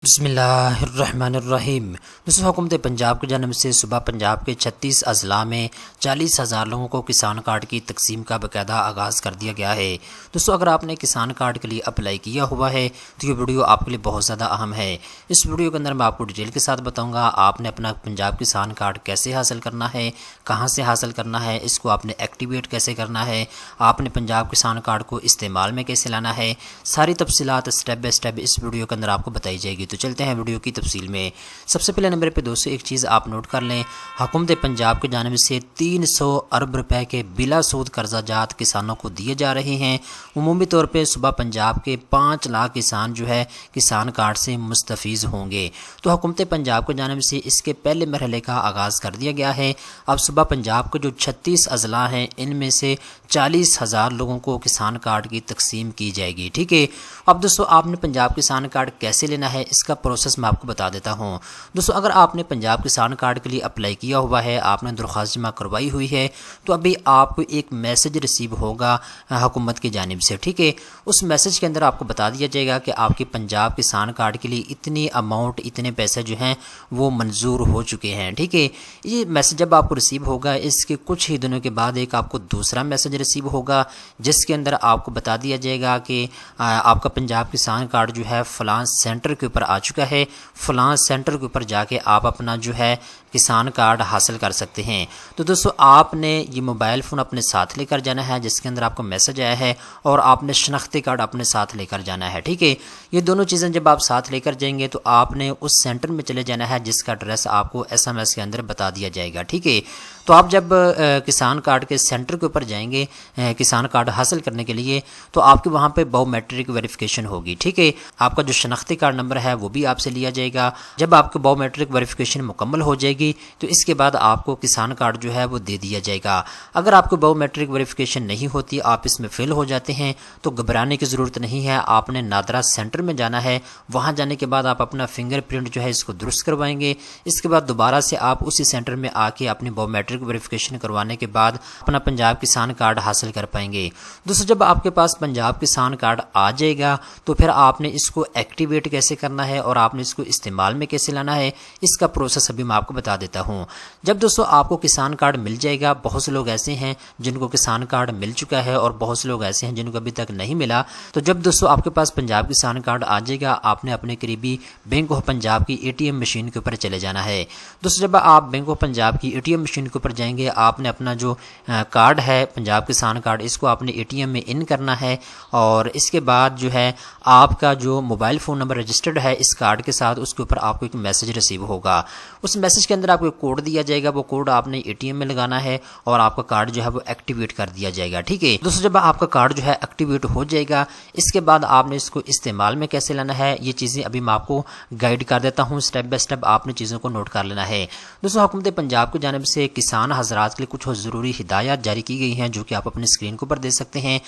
بسم اللہ الرحمن الرحیم۔ دوستوں، حکومت پنجاب کی جانب سے صبح پنجاب کے 36 اضلاع میں 40,000 لوگوں کو کسان کارڈ کی تقسیم کا باقاعدہ آغاز کر دیا گیا ہے۔ دوستوں، اگر آپ نے کسان کارڈ کے لیے اپلائی کیا ہوا ہے تو یہ ویڈیو آپ کے لیے بہت زیادہ اہم ہے۔ اس ویڈیو کے اندر میں آپ کو ڈیٹیل کے ساتھ بتاؤں گا آپ نے اپنا پنجاب کسان کارڈ کیسے حاصل کرنا ہے، کہاں سے حاصل کرنا ہے، اس کو آپ نے ایکٹیویٹ کیسے کرنا ہے، آپ نے پنجاب کسان کارڈ کو استعمال میں کیسے لانا ہے، ساری تفصیلات اسٹیپ بائی اسٹیپ اس ویڈیو کے اندر آپ کو بتائی جائے گی۔ تو چلتے ہیں ویڈیو کی تفصیل میں۔ سب سے پہلے نمبر پہ دوستو ایک چیز آپ نوٹ کر لیں، حکومت پنجاب کی جانب سے 300 ارب روپے کے بلا سود قرضہ جات کسانوں کو دیے جا رہے ہیں۔ عمومی طور پہ صبح پنجاب کے 5 لاکھ کسان جو ہے کسان کارڈ سے مستفیض ہوں گے۔ تو حکومت پنجاب کی جانب سے اس کے پہلے مرحلے کا آغاز کر دیا گیا ہے۔ اب صبح پنجاب کے جو 36 اضلاع ہیں ان میں سے 40,000 لوگوں کو کسان کارڈ کی تقسیم کی جائے گی، ٹھیک ہے۔ اب دوستو آپ نے پنجاب کسان کارڈ کیسے لینا ہے اس کا پروسیس میں آپ کو بتا دیتا ہوں۔ دوستو اگر آپ نے پنجاب کسان کارڈ کے لیے اپلائی کیا ہوا ہے، آپ نے درخواست جمع کروائی ہوئی ہے، تو ابھی آپ کو ایک میسج ریسیو ہوگا حکومت کی جانب سے، ٹھیک ہے۔ اس میسج کے اندر آپ کو بتا دیا جائے گا کہ آپ کے پنجاب کسان کارڈ کے لیے اتنی اماؤنٹ، اتنے پیسے جو ہیں وہ منظور ہو چکے ہیں، ٹھیک ہے۔ یہ میسج جب آپ کو ریسیو ہوگا اس کے کچھ ہی دنوں کے بعد ایک آپ کو دوسرا میسج ریسیو ہوگا جس کے اندر آپ کو بتا دیا جائے گا کہ آپ کا پنجاب کسان کارڈ جو ہے فلاں سینٹر کے اوپر آ چکا ہے، فلاں سینٹر کے اوپر جا کے آپ اپنا جو ہے کسان کارڈ حاصل کر سکتے ہیں۔ تو دوستو آپ نے یہ موبائل فون اپنے ساتھ لے کر جانا ہے جس کے اندر آپ کو میسج آیا ہے، اور آپ نے شناختی کارڈ اپنے ساتھ لے کر جانا ہے، ٹھیک ہے۔ یہ دونوں چیزیں جب آپ ساتھ لے کر جائیں گے تو آپ نے اس سینٹر میں چلے جانا ہے جس کا ایڈریس آپ کو SMS کے اندر بتا دیا جائے گا، ٹھیک ہے۔ تو آپ جب کسان کارڈ کے سینٹر کے اوپر جائیں گے کسان کارڈ حاصل کرنے کے لیے تو آپ کے وہاں پہ بایو میٹرک ویریفیکیشن ہوگی، ٹھیک ہے۔ آپ کا جو شناختی کارڈ نمبر ہے وہ بھی آپ سے لیا جائے گا۔ جب آپ کو بایو میٹرک ویریفیکیشن مکمل ہو جائے گی تو اس کے بعد آپ کو کسان کارڈ جو ہے وہ دے دیا جائے گا۔ اگر آپ کو بایو میٹرک ویریفیکیشن نہیں ہوتی، آپ اس میں فیل ہو جاتے ہیں تو گھبرانے کی ضرورت نہیں ہے۔ آپ نے نادرا سینٹر میں جانا ہے، وہاں جانے کے بعد آپ اپنا فنگر پرنٹ جو ہے اس کو درست کروائیں گے۔ اس کے بعد دوبارہ سے آپ اسی سینٹر میں آ کے اپنی بایو میٹرک ویریفیکیشن کروانے کے بعد اپنا پنجاب کسان کارڈ حاصل کر پائیں گے۔ دوستو جب آپ کے پاس پنجاب کسان کارڈ آ جائے گا تو پھر آپ نے اس کو ایکٹیویٹ کیسے کرنا ہے اور آپ نے اس کو استعمال میں کیسے لانا ہے اس کا پروسیس ابھی میں آپ کو بتا دیتا ہوں۔ جب دوستو آپ کو کسان کارڈ مل جائے گا، بہت سے لوگ ایسے ہیں جن کو کسان کارڈ مل چکا ہے اور بہت سے لوگ ایسے ہیں جن کو ابھی تک نہیں ملا، تو جب دوستو آپ کے پاس پنجاب کسان کارڈ آ جائے گا آپ نے اپنے قریبی بینک آف پنجاب کی ATM مشین کے اوپر چلے جانا ہے۔ دوستو جب آپ بینک آف پنجاب کی ATM مشین کے اوپر جائیں گے آپ نے اپنا جو کارڈ ہے پنجاب کسان کارڈ اس کو آپ نے ATM میں ان کرنا ہے، اور اس کے بعد جو ہے آپ کا جو موبائل فون نمبر رجسٹرڈ ہے اس کارڈ کے ساتھ اس کے اوپر آپ کو ایک میسج ریسیو ہوگا۔ اس میسج کے اندر آپ کو ایک کوڈ دیا جائے گا، وہ کوڈ آپ نے ATM میں لگانا ہے اور آپ کا کارڈ جو ہے وہ ایکٹیویٹ کر دیا جائے گا، ٹھیک ہے۔ دوستو جب آپ کا کارڈ جو ہے ایکٹیویٹ ہو جائے گا اس کے بعد آپ نے اس کو استعمال میں کیسے لینا ہے یہ چیزیں ابھی میں آپ کو گائیڈ کر دیتا ہوں، اسٹیپ بائی اسٹیپ آپ نے چیزوں کو نوٹ کر لینا ہے۔ دوستو حکومت پنجاب کی جانب سے کسان حضرات کے لیے کچھ ضروری ہدایات جاری کی گئی ہیں جو کہ آپ اپنے اسکرین کے اوپر دیکھ سکتے ہیں۔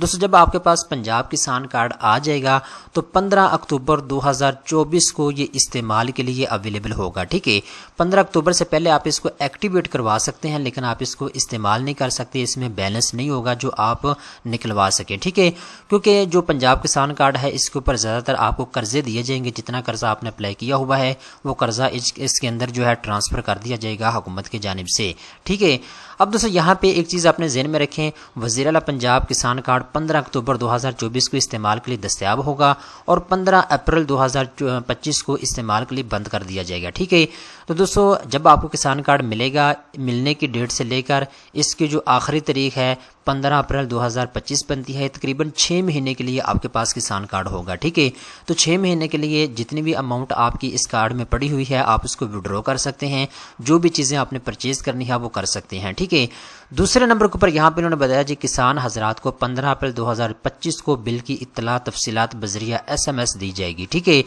دوستو جب آپ کے پاس پنجاب کسان کارڈ آ جائے گا تو 15 اکتوبر 2024 کو یہ استعمال کے لیے اویلیبل ہوگا، ٹھیک ہے۔ 15 اکتوبر سے پہلے آپ اس کو ایکٹیویٹ کروا سکتے ہیں لیکن آپ اس کو استعمال نہیں کر سکتے، اس میں بیلنس نہیں ہوگا جو آپ نکلوا سکیں، ٹھیک ہے۔ کیونکہ جو پنجاب کسان کارڈ ہے اس کے اوپر زیادہ تر آپ کو قرضے دیے جائیں گے، جتنا قرضہ آپ نے اپلائی کیا ہوا ہے وہ قرضہ اس کے اندر جو ہے ٹرانسفر کر دیا جائے گا حکومت کی جانب سے، ٹھیک ہے۔ اب دوستو یہاں پہ ایک چیز اپنے ذہن میں رکھیں، وزیر اعلیٰ پنجاب کسان کارڈ 15 اکتوبر 2024 کو استعمال کے لیے دستیاب ہوگا اور 15 اپریل 2025 کو استعمال کے لیے بند کر دیا جائے گا، ٹھیک ہے۔ تو دوستو جب آپ کو کسان کارڈ ملے گا، ملنے کی ڈیٹ سے لے کر اس کی جو آخری تاریخ ہے 15 اپریل 2025 بنتی ہے، تقریباً 6 مہینے کے لیے آپ کے پاس کسان کارڈ ہوگا، ٹھیک ہے۔ تو 6 مہینے کے لیے جتنی بھی اماؤنٹ آپ کی اس کارڈ میں پڑی ہوئی ہے آپ اس کو وڈرا کر سکتے ہیں، جو بھی چیزیں آپ نے پرچیز کرنی ہے وہ کر سکتے ہیں، ٹھیک ہے۔ دوسرے نمبر کے اوپر یہاں پہ انہوں نے بتایا جی کسان حضرات کو 15 اپریل 2025 کو بل کی اطلاع تفصیلات بذریعہ SMS دی جائے گی، ٹھیک ہے۔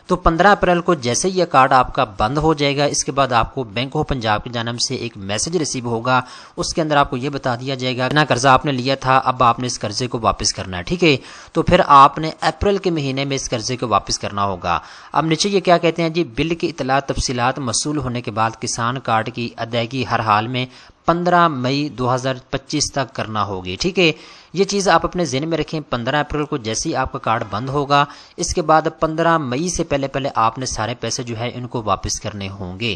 تو 15 اپریل کو جیسے یہ کارڈ آپ کا بند ہو جائے گا اس کے بعد آپ کو بینک آف پنجاب کی جانب سے ایک میسج ریسیو ہوگا، اس کے اندر آپ کو یہ بتا دیا جائے گا اتنا قرضہ آپ نے لیا تھا اب آپ نے اس قرضے کو واپس کرنا ہے، ٹھیک ہے۔ تو پھر آپ نے اپریل کے مہینے میں اس قرضے کو واپس کرنا ہوگا۔ اب نیچے یہ کیا کہتے ہیں جی بل کی اطلاع تفصیلات موصول ہونے کے بعد کسان کارڈ کی ادائیگی ہر حال میں 15 مئی 2025 تک کرنا ہوگی، ٹھیک ہے۔ یہ چیز آپ اپنے ذہن میں رکھیں، 15 اپریل کو جیسے ہی آپ کا کارڈ بند ہوگا، اس کے بعد 15 مئی سے پہلے آپ نے سارے پیسے جو ہے ان کو واپس کرنے ہوں گے۔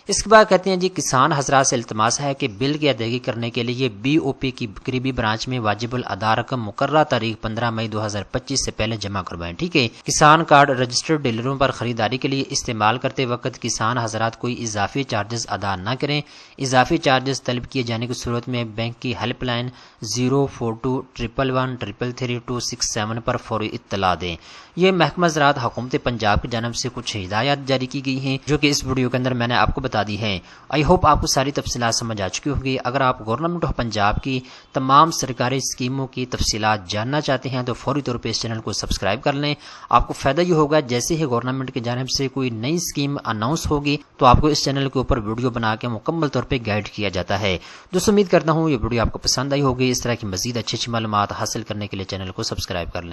اس کے بعد کہتے ہیں جی کسان حضرات سے التماس ہے کہ بل کی ادائیگی کرنے کے لیے بی او پی کی قریبی برانچ میں واجب الادا رقم مقررہ تاریخ 15 مئی 2025 سے پہلے جمع کروائیں۔ ٹھیک ہے، کسان کارڈ رجسٹرڈ ڈیلروں پر خریداری کے لیے استعمال کرتے وقت کسان حضرات کوئی اضافی چارجز ادا نہ کریں۔ اضافی چارجز طلب کیے جانے کی صورت میں بینک کی ہیلپ لائن 04211333267 پر فوری اطلاع دیں۔ یہ محکمہ زراعت حکومت پنجاب کی جانب سے کچھ ہدایات جاری کی گئی ہیں جو کہ اس ویڈیو کے اندر میں نے آپ کو بتا دی ہیں۔ آئی ہوپ آپ کو ساری تفصیلات سمجھ آ چکی ہوگی۔ اگر آپ گورنمنٹ آف پنجاب کی تمام سرکاری اسکیموں کی تفصیلات جاننا چاہتے ہیں تو فوری طور پہ اس چینل کو سبسکرائب کر لیں۔ آپ کو فائدہ یہ ہوگا جیسے ہی گورنمنٹ کی جانب سے کوئی نئی اسکیم اناؤنس ہوگی تو آپ کو اس چینل کے اوپر ویڈیو بنا کے مکمل طور پہ گائیڈ کیا جاتا ہے۔ دوستو امید کرتا ہوں یہ ویڈیو آپ کو پسند آئی ہوگی۔ اس طرح کی مزید اچھی معلومات حاصل کرنے کے لیے چینل کو سبسکرائب کر لیں۔